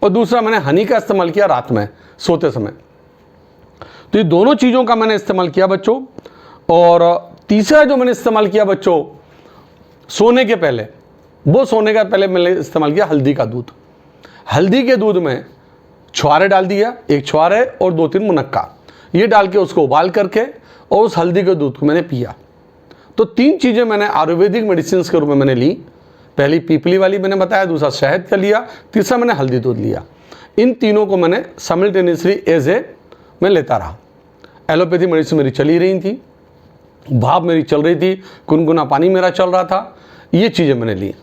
और दूसरा मैंने हनी का इस्तेमाल किया रात में सोते समय। तो ये दोनों चीज़ों का मैंने इस्तेमाल किया बच्चों। और तीसरा जो मैंने इस्तेमाल किया बच्चों सोने के पहले, वो सोने का पहले मैंने इस्तेमाल किया हल्दी का दूध। हल्दी के दूध में छुहारे डाल दिया, 1 छुहारे और 2-3 मुनक्का, ये डाल के उसको उबाल करके और उस हल्दी के दूध को मैंने पिया। तो 3 चीज़ें मैंने आयुर्वेदिक मेडिसिन के रूप में मैंने ली। पहली पीपली वाली मैंने बताया, दूसरा शहद का लिया, तीसरा मैंने हल्दी दूध लिया। इन तीनों को मैंने साइमल्टेनियसली एज ए मैं लेता रहा। एलोपैथी मेडिसिन मेरी चली रही थी, भाप मेरी चल रही थी, कुनकुना पानी मेरा चल रहा था, ये चीज़ें मैंने ली।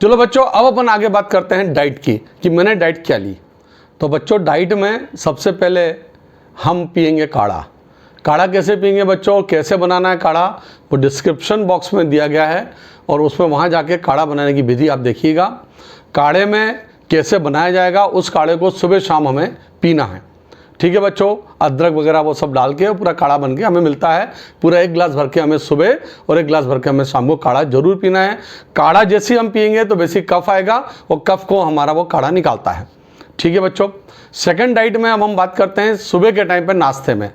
चलो बच्चों, अब अपन आगे बात करते हैं डाइट की, कि मैंने डाइट क्या ली। तो बच्चों डाइट में सबसे पहले हम पिएंगे काढ़ा। काढ़ा कैसे पिएंगे बच्चों, कैसे बनाना है काढ़ा, वो डिस्क्रिप्शन बॉक्स में दिया गया है और उसमें वहाँ जाके काढ़ा बनाने की विधि आप देखिएगा। काढ़े में कैसे बनाया जाएगा, उस काढ़े को सुबह शाम हमें पीना है, ठीक है बच्चों। अदरक वगैरह वो सब डाल के पूरा काढ़ा बन के हमें मिलता है। पूरा 1 गिलास भर के हमें सुबह और 1 गिलास भर के हमें शाम को काढ़ा जरूर पीना है। काढ़ा जैसे हम पिएंगे तो वैसे कफ आएगा, और कफ को हमारा वो काढ़ा निकालता है, ठीक है बच्चों। सेकंड डाइट में अब हम बात करते हैं सुबह के टाइम पे नाश्ते में।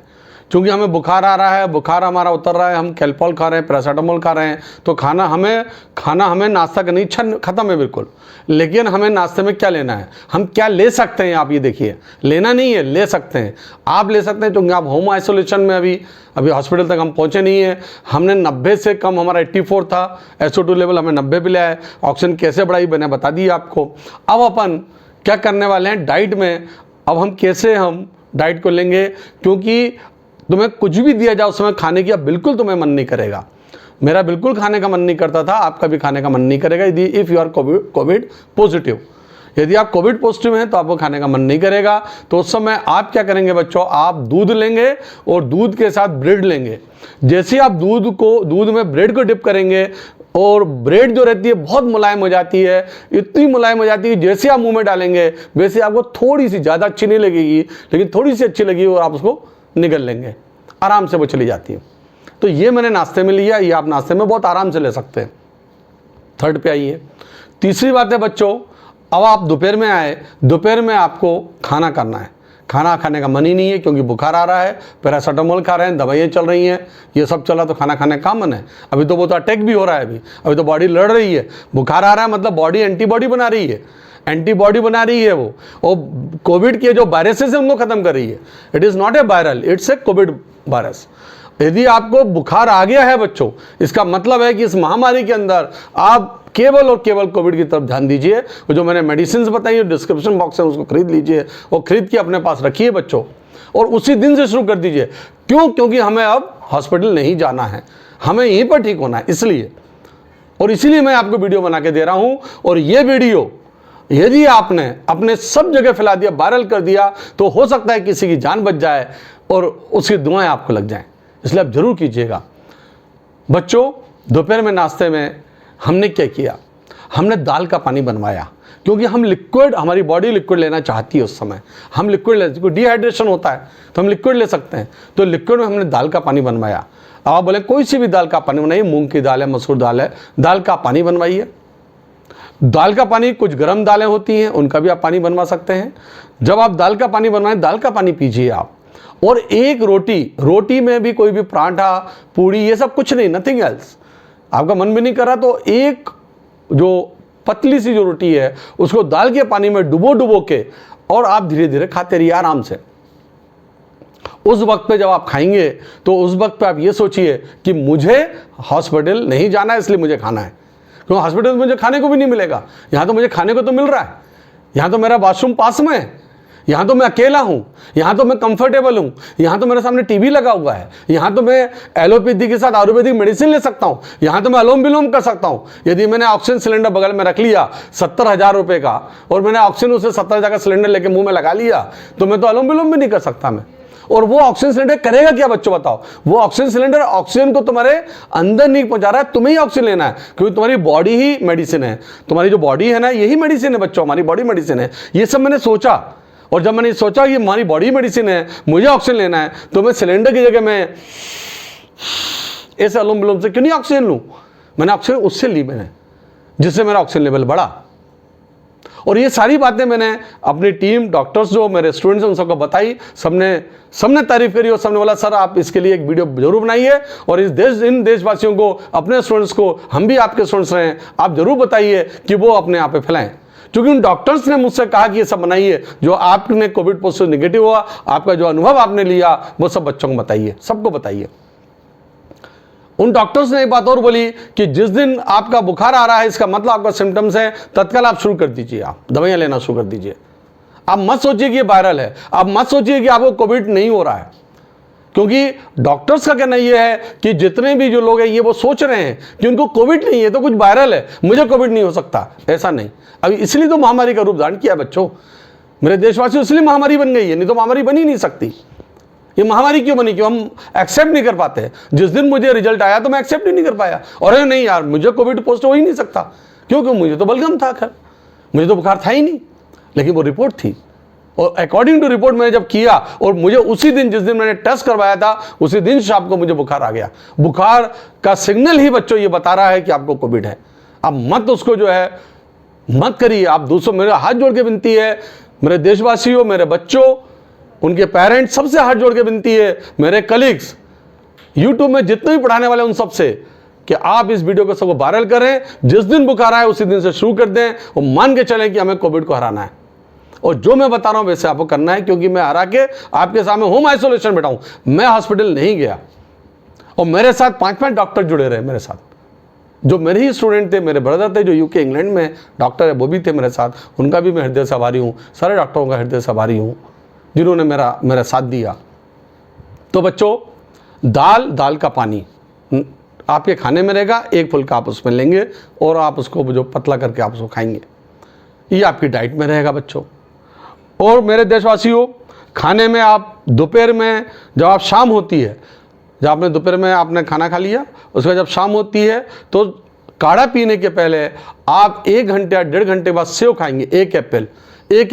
क्योंकि हमें बुखार आ रहा है, बुखार हमारा उतर रहा है, हम कैल्पॉल खा रहे हैं, पैरासीटामोल खा रहे हैं, तो खाना हमें नाश्ता करनी इच्छा खत्म है बिल्कुल। लेकिन हमें नाश्ते में क्या लेना है, हम क्या ले सकते हैं, आप ये देखिए, लेना नहीं है, ले सकते हैं। आप ले सकते हैं क्योंकि आप होम आइसोलेशन में अभी हॉस्पिटल तक हम पहुँचे नहीं है। हमने 90 से कम, हमारा 84 था SO2 लेवल, हमें 90 पे लाया है। ऑक्सीजन कैसे बढ़ाई मैंने बता दी आपको। अब अपन क्या करने वाले हैं डाइट में, अब हम कैसे हम डाइट को लेंगे, क्योंकि तुम्हें कुछ भी दिया जाए उस समय खाने की अब बिल्कुल तुम्हें मन नहीं करेगा। मेरा बिल्कुल खाने का मन नहीं करता था, आपका भी खाने का मन नहीं करेगा यदि if you are covid positive. यदि आप कोविड पॉजिटिव हैं तो आपको खाने का मन नहीं करेगा। तो उस समय आप क्या करेंगे बच्चों, आप दूध लेंगे और दूध के साथ ब्रेड लेंगे। जैसे आप दूध में ब्रेड को डिप करेंगे और ब्रेड जो रहती है बहुत मुलायम हो जाती है, इतनी मुलायम हो जाती है जैसे आप मुंह में डालेंगे वैसे आपको थोड़ी सी, ज़्यादा अच्छी नहीं लगेगी लेकिन थोड़ी सी अच्छी लगेगी और आप उसको निगल लेंगे, आराम से वो चली जाती है। तो ये मैंने नाश्ते में लिया, ये आप नाश्ते में बहुत आराम से ले सकते हैं। थर्ड पे आइए, तीसरी बात है बच्चों, अब आप दोपहर में आए, दोपहर में आपको खाना करना है। खाना खाने का मन ही नहीं है क्योंकि बुखार आ रहा है, पैरासीटामोल खा रहे हैं, दवाइयाँ चल रही हैं, ये सब चला तो खाना खाने का मन है। अभी तो वो तो अटैक भी हो रहा है, अभी तो बॉडी लड़ रही है। बुखार आ रहा है मतलब बॉडी एंटीबॉडी बना रही है, एंटीबॉडी बना रही है वो, और कोविड के जो वायरसेस है उनको खत्म कर रही है। It is not a viral, it's a Covid virus. यदि आपको बुखार आ गया है बच्चों, इसका मतलब है कि इस महामारी के अंदर आप केवल और केवल कोविड की तरफ ध्यान दीजिए। जो मैंने मेडिसिन बताई डिस्क्रिप्शन बॉक्स में, उसको खरीद लीजिए और खरीद के अपने पास रखिए बच्चों, और उसी दिन से शुरू कर दीजिए। क्यों? क्योंकि हमें अब हॉस्पिटल नहीं जाना है, हमें यहीं पर ठीक होना है, इसलिए। और इसीलिए मैं आपको वीडियो बना के दे रहा हूं। और ये वीडियो यदि आपने अपने सब जगह फैला दिया, वायरल कर दिया, तो हो सकता है किसी की जान बच जाए और उसकी दुआएं आपको लग जाएं। इसलिए आप जरूर कीजिएगा। बच्चों, दोपहर में नाश्ते में हमने क्या किया? हमने दाल का पानी बनवाया, क्योंकि हम लिक्विड, हमारी बॉडी लिक्विड लेना चाहती है। उस समय हम लिक्विड ले, डिहाइड्रेशन होता है तो हम लिक्विड ले सकते हैं, तो लिक्विड में हमने दाल का पानी बनवाया। आप बोले कोई सी भी दाल का पानी बनाइए, मूंग की दाल है, मसूर दाल है, दाल का पानी बनवाइए। दाल का पानी, कुछ गर्म दालें होती हैं उनका भी आप पानी बनवा सकते हैं। जब आप दाल का पानी बनवाएं, दाल का पानी पीजिए आप। और एक रोटी में भी कोई भी पराठा, पूड़ी, ये सब कुछ नहीं, नथिंग एल्स। आपका मन भी नहीं कर रहा तो एक जो पतली सी जो रोटी है उसको दाल के पानी में डुबो के और आप धीरे धीरे खाते रहिए आराम से। उस वक्त पे जब आप खाएंगे तो उस वक्त पे आप ये सोचिए कि मुझे हॉस्पिटल नहीं जाना है, इसलिए मुझे खाना है। क्योंकि हॉस्पिटल में मुझे खाने को भी नहीं मिलेगा, यहाँ तो मुझे खाने को तो मिल रहा है। यहाँ तो मेरा वॉशरूम पास में है, यहाँ तो मैं अकेला हूँ, यहाँ तो मैं कंफर्टेबल हूँ, यहाँ तो मेरे सामने टीवी लगा हुआ है, यहाँ तो मैं एलोपैथी के साथ आयुर्वेदिक मेडिसिन ले सकता हूँ, यहाँ तो मैं अनुलोम विलोम कर सकता हूँ। यदि मैंने ऑक्सीजन सिलेंडर बगल में रख लिया 70,000 रुपये का, और मैंने ऑक्सीजन उसे 70,000 का सिलेंडर लेके मुंह में लगा लिया, तो मैं तो अनुलोम विलोम भी नहीं कर सकता मैं। और वो ऑक्सीजन सिलेंडर करेगा क्या बच्चों, बताओ? वो ऑक्सीजन सिलेंडर ऑक्सीजन को तुम्हारे अंदर नहीं पहुंचा रहा है, तुम्हें ही ऑक्सीजन लेना है, क्योंकि तुम्हारी बॉडी ही मेडिसिन है। तुम्हारी जो बॉडी है ना, यही मेडिसिन है बच्चों, हमारी बॉडी मेडिसिन है। ये सब मैंने सोचा, और जब मैंने सोचा कि हमारी बॉडी मेडिसिन है, मुझे ऑक्सीजन लेना है, तो मैं सिलेंडर की जगह में ऐसे अनुलोम विलोम से क्यों नहीं ऑक्सीजन लूं? मैंने ऑक्सीजन उससे ली मैंने, जिससे मेरा ऑक्सीजन लेवल बढ़ा। और ये सारी बातें मैंने अपनी टीम, डॉक्टर्स जो मेरे स्टूडेंट्स हैं उन सबको बताई। सबने तारीफ करी और सबने बोला सर आप इसके लिए एक वीडियो जरूर बनाइए, और इन देशवासियों को, अपने स्टूडेंट्स को, हम भी आपके स्टूडेंट्स रहे हैं, आप जरूर बताइए कि वो अपने आप पे फैलाएं। क्योंकि उन डॉक्टर्स ने मुझसे कहा कि ये सब बनाइए, जो आपने कोविड पॉजिटिव नेगेटिव हुआ, आपका जो अनुभव आपने लिया, वो सब बच्चों को बताइए, सबको बताइए। उन डॉक्टर्स ने एक बात और बोली कि जिस दिन आपका बुखार आ रहा है, इसका मतलब आपका सिम्टम्स है, तत्काल आप शुरू कर दीजिए, आप दवाइयां लेना शुरू कर दीजिए। आप मत सोचिए कि ये वायरल है, आप मत सोचिए कि आपको कोविड नहीं हो रहा है, क्योंकि डॉक्टर्स का कहना यह है कि जितने भी जो लोग हैं ये वो सोच रहे हैं कि उनको कोविड नहीं है, तो कुछ वायरल है, मुझे कोविड नहीं हो सकता। ऐसा नहीं, अभी इसलिए तो महामारी का रूप धारण किया बच्चों, मेरे देशवासियों, इसलिए महामारी बन गई है, नहीं तो महामारी बन ही नहीं सकती। ये महामारी क्यों बनी? क्यों हम एक्सेप्ट नहीं कर पाते? जिस दिन मुझे रिजल्ट आया तो मैं एक्सेप्ट ही नहीं कर पाया, और नहीं यार मुझे कोविड पॉजिटिव हो ही नहीं सकता, क्योंकि मुझे तो बलगम था, खैर मुझे तो बुखार था ही नहीं, लेकिन वो रिपोर्ट थी, और अकॉर्डिंग टू रिपोर्ट मैंने जब किया, और मुझे उसी दिन, जिस दिन मैंने टेस्ट करवाया था, उसी दिन शाम को मुझे बुखार आ गया। बुखार का सिग्नल ही बच्चों ये बता रहा है कि आपको कोविड है। आप मत उसको जो है मत करिए। आप दूसरों, मेरे हाथ जोड़ के विनती है, मेरे देशवासियों, मेरे बच्चों, उनके पेरेंट्स, सबसे हाथ जोड़ के विनती है, मेरे कलीग्स, यूट्यूब में जितने भी पढ़ाने वाले उन सबसे, कि आप इस वीडियो को सबको वायरल करें। जिस दिन बुखार आए उसी दिन से शुरू कर दें, और मान के चलें कि हमें कोविड को हराना है, और जो मैं बता रहा हूं वैसे आपको करना है, क्योंकि मैं हरा के आपके सामने होम आइसोलेशन बैठा हूं। मैं हॉस्पिटल नहीं गया, और मेरे साथ 5-5 डॉक्टर जुड़े रहे मेरे साथ, जो मेरे ही स्टूडेंट थे, मेरे ब्रदर थे जो यूके इंग्लैंड में डॉक्टर है, वो भी थे मेरे साथ, उनका भी मैं हृदय से आभारी हूँ। सारे डॉक्टरों का हृदय से आभारी हूँ जिन्होंने मेरा साथ दिया। तो बच्चों, दाल का पानी आपके खाने में रहेगा, एक फुल्का आप उसमें लेंगे और आप उसको जो पतला करके आप उसको खाएंगे, ये आपकी डाइट में रहेगा बच्चों। और मेरे देशवासियों, खाने में आप दोपहर में, जब आप शाम होती है, जब आपने दोपहर में आपने खाना खा लिया, उसके बाद जब शाम होती है तो काढ़ा पीने के पहले आप 1 घंटे या 1.5 घंटे बाद सेव खाएंगे। एक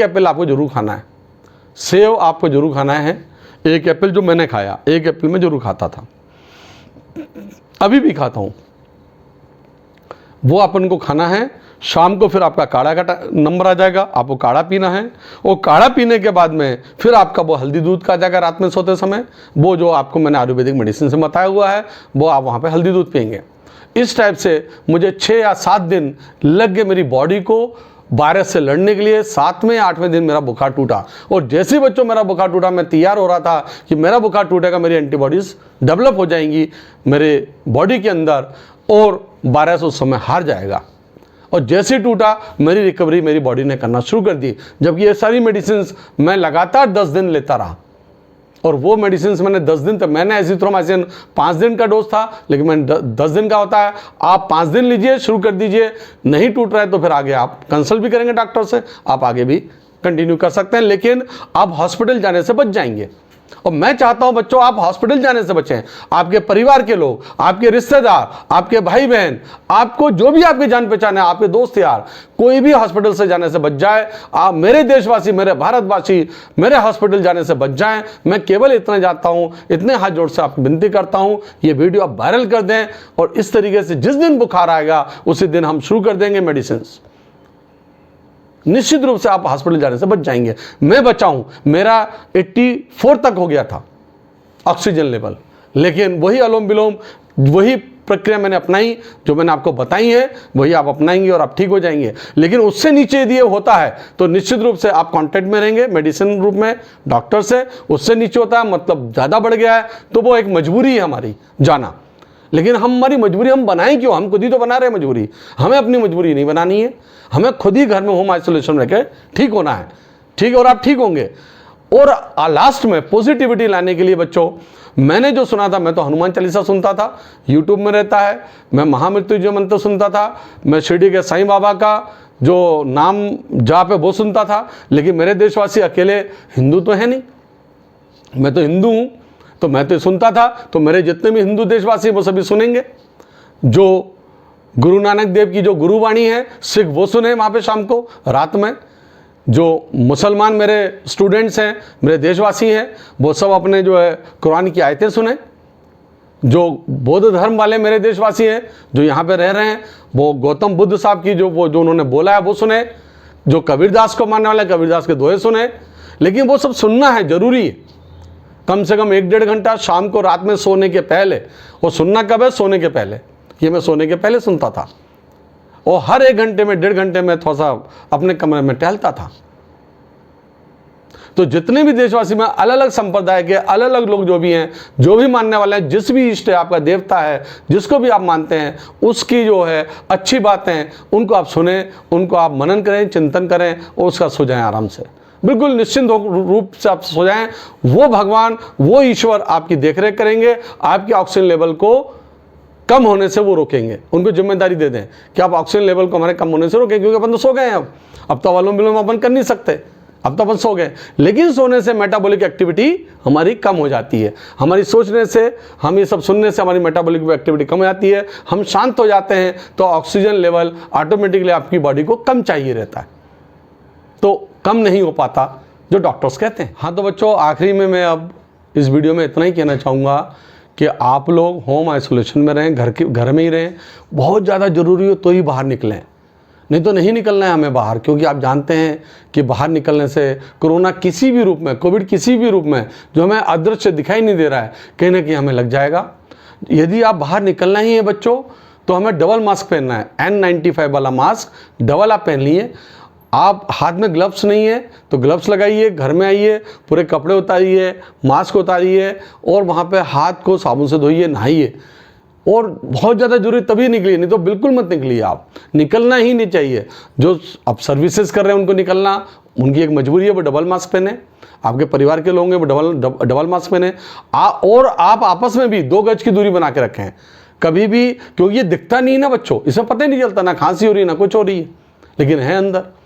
एप्पल आपको जरूर खाना है, सेव आपको जरूर खाना है। एक एप्पल जो मैंने खाया, एक एप्पल में जरूर खाता था, अभी भी खाता हूँ, वो अपन को खाना है। शाम को फिर आपका काढ़ा का नंबर आ जाएगा, आपको काढ़ा पीना है, और काढ़ा पीने के बाद में फिर आपका वो हल्दी दूध का आ जाएगा रात में सोते समय, वो जो आपको मैंने आयुर्वेदिक मेडिसिन से बताया हुआ है, वो आप वहाँ पे हल्दी दूध पिएंगे। इस टाइप से मुझे 6 या 7 दिन लग गए मेरी बॉडी को वायरस से लड़ने के लिए 7वें 8वें दिन मेरा बुखार टूटा, और जैसे ही बच्चों मेरा बुखार टूटा मैं तैयार हो रहा था कि मेरा बुखार टूटेगा, मेरी एंटीबॉडीज़ डेवलप हो जाएंगी मेरे बॉडी के अंदर और वायरस उस समय हार जाएगा। और जैसे ही टूटा मेरी रिकवरी मेरी बॉडी ने करना शुरू कर दी, जबकि ये सारी मेडिसिन मैं लगातार 10 दिन लेता रहा। और वो मेडिसिन मैंने 10 दिन तक, मैंने एजिथ्रोमाइसिन 5 दिन का डोज था, लेकिन मैंने 10 दिन का होता है, आप 5 दिन लीजिए, शुरू कर दीजिए। नहीं टूट रहा है तो फिर आगे आप कंसल्ट भी करेंगे डॉक्टर से, आप आगे भी कंटिन्यू कर सकते हैं, लेकिन आप हॉस्पिटल जाने से बच जाएंगे। और मैं चाहता हूं बच्चों आप हॉस्पिटल जाने से बचें। आपके परिवार के लोग, आपके रिश्तेदार, आपके भाई बहन, आपको जो भी आपके जान पहचान है, आपके दोस्त यार, कोई भी हॉस्पिटल से जाने से बच जाए। आप मेरे देशवासी, मेरे भारतवासी मेरे हॉस्पिटल जाने से बच जाएं। मैं केवल इतना चाहता हूं, इतने हाथ जोड़ से आपको विनती करता हूं, ये वीडियो आप वायरल कर दें, और इस तरीके से जिस दिन बुखार आएगा उसी दिन हम शुरू कर देंगे मेडिसिन। निश्चित रूप से आप हॉस्पिटल जाने से बच जाएंगे। मैं बचा हूं, मेरा 84 तक हो गया था ऑक्सीजन लेवल, लेकिन वही अनुलोम विलोम, वही प्रक्रिया मैंने अपनाई, जो मैंने आपको बताई है वही आप अपनाएंगे और आप ठीक हो जाएंगे। लेकिन उससे नीचे यदि ये होता है तो निश्चित रूप से आप कांटेक्ट में रहेंगे मेडिसिन रूप में डॉक्टर से। उससे नीचे होता है मतलब ज़्यादा बढ़ गया है तो वो एक मजबूरी है हमारी जाना। लेकिन हमारी मजबूरी हम बनाएं क्यों? हम खुद ही तो बना रहे हैं मजबूरी। हमें अपनी मजबूरी नहीं बनानी है, हमें खुद ही घर में होम आइसोलेशन में रहकर ठीक होना है। ठीक है, और आप ठीक होंगे। और लास्ट में पॉजिटिविटी लाने के लिए बच्चों, मैंने जो सुना था, मैं तो हनुमान चालीसा सुनता था, यूट्यूब में रहता है, मैं महामृत्युंजय मंत्र सुनता था, मैं शिरडी के साईं बाबा का जो नाम जाप है वो सुनता था। लेकिन मेरे देशवासी अकेले हिंदू तो है नहीं, मैं तो हिंदू हूँ, तो मैं तो सुनता था, तो मेरे जितने भी हिंदू देशवासी वो सभी सुनेंगे। जो गुरु नानक देव की जो गुरुवाणी है, सिख वो सुने वहाँ पे शाम को रात में। जो मुसलमान मेरे स्टूडेंट्स हैं, मेरे देशवासी हैं, वो सब अपने जो है कुरान की आयतें सुने। जो बौद्ध धर्म वाले मेरे देशवासी हैं जो यहाँ पे रह रहे हैं, वो गौतम बुद्ध साहब की जो उन्होंने बोला है वो सुने। जो कबीरदास को मानने वाले कबीरदास के दोहे सुने। लेकिन वो सब सुनना है, ज़रूरी है, कम से कम 1-1.5 घंटा शाम को रात में सोने के पहले। वो सुनना कब है? सोने के पहले। ये मैं सोने के पहले सुनता था, और हर 1 घंटे में 1.5 घंटे में थोड़ा सा अपने कमरे में टहलता था। तो जितने भी देशवासी में अलग अलग संप्रदाय के अलग अलग लोग जो भी हैं, जो भी मानने वाले हैं, जिस भी इष्ट है, आपका देवता है, जिसको भी आप मानते हैं, उसकी जो है अच्छी बातें उनको आप सुने, उनको आप मनन करें, चिंतन करें, और उसका सो जाएं आराम से, बिल्कुल निश्चिंत रूप से आप सो जाएं। वो भगवान, वो ईश्वर आपकी देखरेख करेंगे, आपके ऑक्सीजन लेवल को कम होने से वो रोकेंगे। उनको जिम्मेदारी दे दें कि आप ऑक्सीजन लेवल को हमारे कम होने से रोकें, क्योंकि अपन तो सो गए हैं। अब तो अनुलोम विलोम अपन कर नहीं सकते, अब तो अपन सो गए। लेकिन सोने से मेटाबॉलिक एक्टिविटी हमारी कम हो जाती है। हमारी सोचने से, हम ये सब सुनने से हमारी मेटाबॉलिक एक्टिविटी कम हो जाती है, हम शांत हो जाते हैं, तो ऑक्सीजन लेवल ऑटोमेटिकली आपकी बॉडी को कम चाहिए रहता है, तो कम नहीं हो पाता जो डॉक्टर्स कहते हैं। हाँ, तो बच्चों आखिरी में मैं अब इस वीडियो में इतना ही कहना चाहूँगा कि आप लोग होम आइसोलेशन में रहें, घर में ही रहें। बहुत ज़्यादा ज़रूरी हो तो ही बाहर निकलें, नहीं तो नहीं निकलना है हमें बाहर, क्योंकि आप जानते हैं कि बाहर निकलने से कोरोना किसी भी रूप में, कोविड किसी भी रूप में जो हमें अदृश्य दिखाई नहीं दे रहा है, कहीं ना कहीं हमें लग जाएगा। यदि आप बाहर निकलना ही है बच्चों, तो हमें डबल मास्क पहनना है, N95 वाला मास्क डबल आप पहन लिए। आप हाथ में ग्लव्स नहीं है तो ग्लव्स लगाइए, घर में आइए, पूरे कपड़े उतारिए, मास्क उतारिए, और वहाँ पे हाथ को साबुन से धोइए, नहाइए। और बहुत ज़्यादा जरूरी तभी निकलिए, नहीं तो बिल्कुल मत निकलिए। आप निकलना ही नहीं चाहिए। जो अब सर्विसेज कर रहे हैं उनको निकलना, उनकी एक मजबूरी है, वो डबल मास्क पहने। आपके परिवार के लोग हैं वो डबल मास्क पहने। और आप आपस में भी 2 गज की दूरी बना के रखें कभी भी, क्योंकि ये दिखता नहीं ना बच्चों, इसे पता ही नहीं चलता, ना खांसी हो रही है ना कुछ हो रही है, लेकिन है अंदर।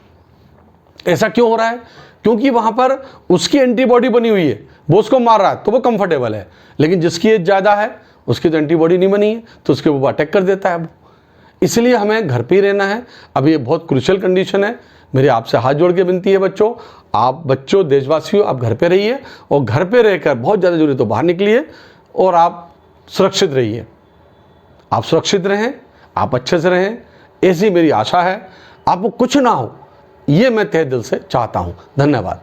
ऐसा क्यों हो रहा है? क्योंकि वहाँ पर उसकी एंटीबॉडी बनी हुई है, वो उसको मार रहा है तो वो कंफर्टेबल है। लेकिन जिसकी एज ज़्यादा है उसकी तो एंटीबॉडी नहीं बनी है, तो उसके वो अटैक कर देता है। अब इसलिए हमें घर पे ही रहना है। अब ये बहुत क्रूशियल कंडीशन है। मेरी आपसे हाथ जोड़ के विनती है बच्चों, आप बच्चों देशवासियों, आप घर पे रहिए, और घर पे रहकर बहुत ज़्यादा जरूरी तो बाहर निकलिए, और आप सुरक्षित रहिए। आप सुरक्षित रहें, आप अच्छे से रहें, ऐसी मेरी आशा है। आपको कुछ ना हो, ये मैं तहे दिल से चाहता हूँ। धन्यवाद।